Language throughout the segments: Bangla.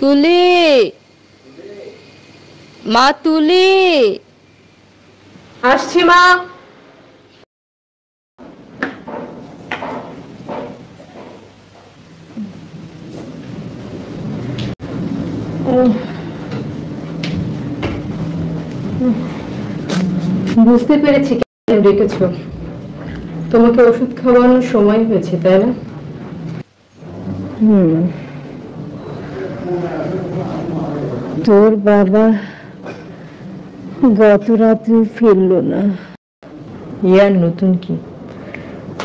তুলি, মা তুলি, আসছি মা। বুঝতে পেরেছি কেন ডেকেছ। তোমাকে ওষুধ খাওয়ানোর সময় হয়েছে, তাই না? তোর বাবা গত রাত্রে ফিরল না। ইয়ার নতুন কি?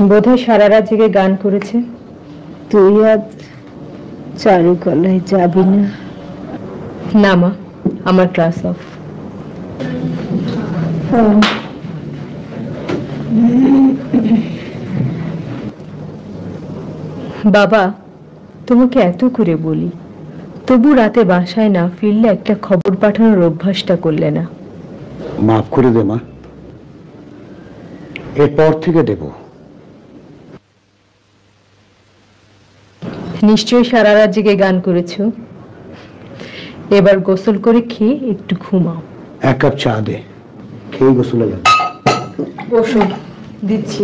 বোধহয় সারা রাত জেগে গান করেছে। তুই আজ চারুকলায় যাবি না? না মা, আমার ক্লাস অফ। বাবা, তোমাকে এত করে বলি, তবু রাতে বাসায় না ফিরলে একটা খবর পাঠানোর অভ্যাসটা করলে না। মাফ করে দে মা, এরপর থেকে দেব। নিশ্চয়ই সারা রাত জেগে গান করেছো। এবার গোসল করে খেয়ে একটু ঘুমাও। এক কাপ চা দে, খেয়ে গোসলে যাবে। বসো, দিচ্ছি।